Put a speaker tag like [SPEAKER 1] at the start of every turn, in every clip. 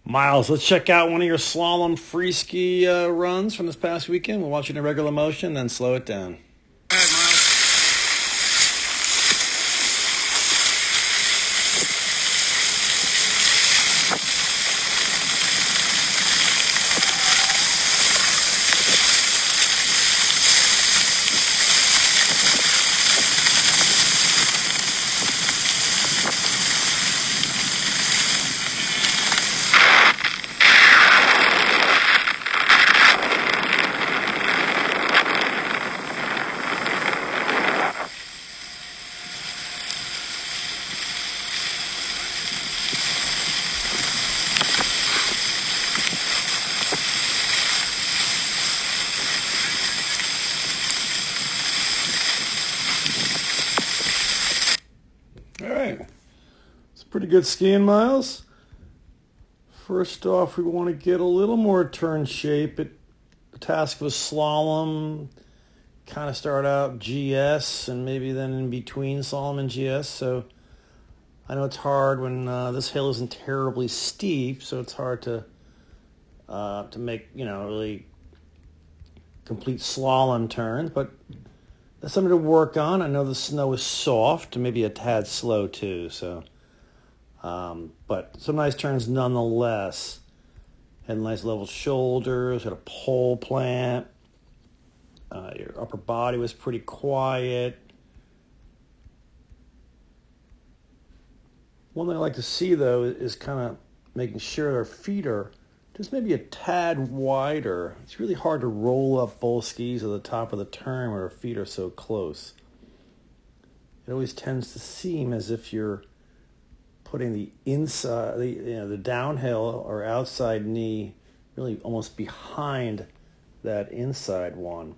[SPEAKER 1] Myles, let's check out one of your slalom free ski runs from this past weekend. We'll watch it in regular motion, then slow it down.
[SPEAKER 2] Go ahead, Myles.
[SPEAKER 1] All right. It's pretty good skiing, Myles. First off, we want to get a little more turn shape. The task was slalom, kind of start out GS, and maybe then in between slalom and GS. So I know it's hard when this hill isn't terribly steep, so it's hard to make, really complete slalom turns, but that's something to work on. I know the snow is soft and maybe a tad slow too, so but some nice turns nonetheless. Had nice level shoulders, had a pole plant. Your upper body was pretty quiet. One thing I like to see though is kind of making sure our feet are just maybe a tad wider. It's really hard to roll up both skis at the top of the turn when our feet are so close. It always tends to seem as if you're putting the inside, the downhill or outside knee really almost behind that inside one.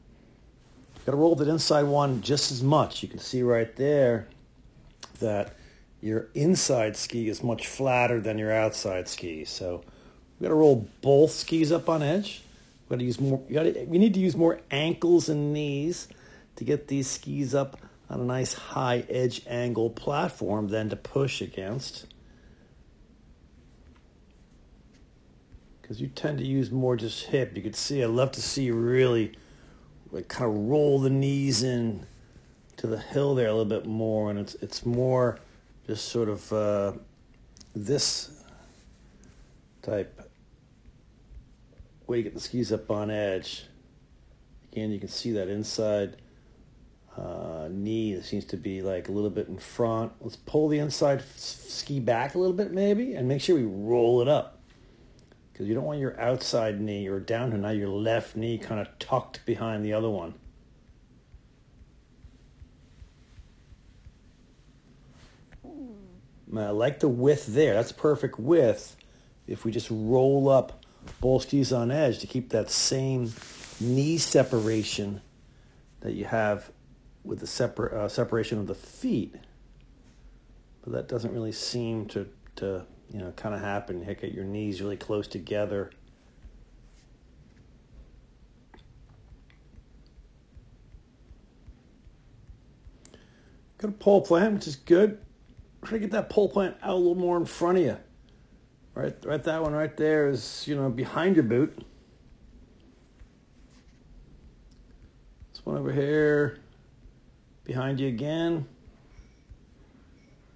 [SPEAKER 1] Got to roll that inside one just as much. You can see right there that your inside ski is much flatter than your outside ski. So we got to roll both skis up on edge. We need to use more ankles and knees to get these skis up on a nice high edge angle platform than to push against. Because you tend to use more just hip. You could see, I'd love to see you really kind of roll the knees in to the hill there a little bit more, and it's more just sort of this type way to get the skis up on edge. Again, you can see that inside knee that seems to be like a little bit in front. Let's pull the inside ski back a little bit maybe and make sure we roll it up, because you don't want your outside knee or down to now your left knee kind of tucked behind the other one. I like the width there. That's perfect width if we just roll up both skis on edge to keep that same knee separation that you have with the separation of the feet. But that doesn't really seem to kind of happen. You get your knees really close together. Got a pole plant, which is good. Try to get that pole plant out a little more in front of you. Right, that one right there is, behind your boot. This one over here, behind you again.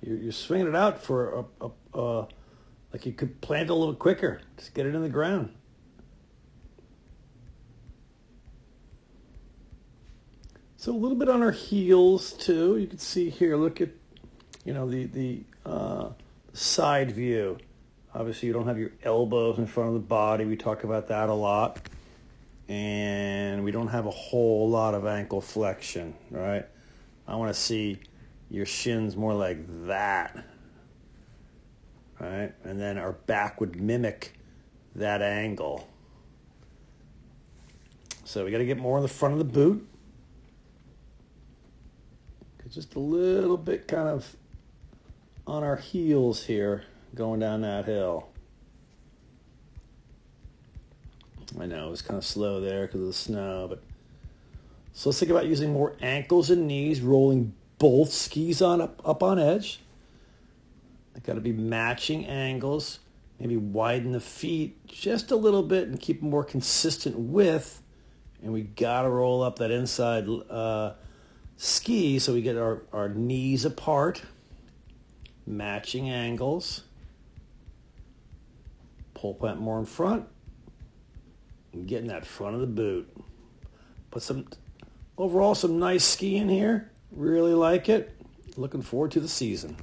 [SPEAKER 1] You're swinging it out for like you could plant it a little quicker. Just get it in the ground. So a little bit on our heels too. You can see here. Look at, the side view. Obviously, you don't have your elbows in front of the body. We talk about that a lot. And we don't have a whole lot of ankle flexion, right? I want to see your shins more like that, right? And then our back would mimic that angle. So we got to get more in the front of the boot. Just a little bit kind of on our heels here going down that hill. I know it was kind of slow there because of the snow, but so let's think about using more ankles and knees, rolling both skis up on edge. They got to be matching angles. Maybe widen the feet just a little bit and keep a more consistent width. And we got to roll up that inside ski so we get our knees apart. Matching angles. Pole plant more in front. And get in that front of the boot. Put overall some nice skiing here. Really like it. Looking forward to the season.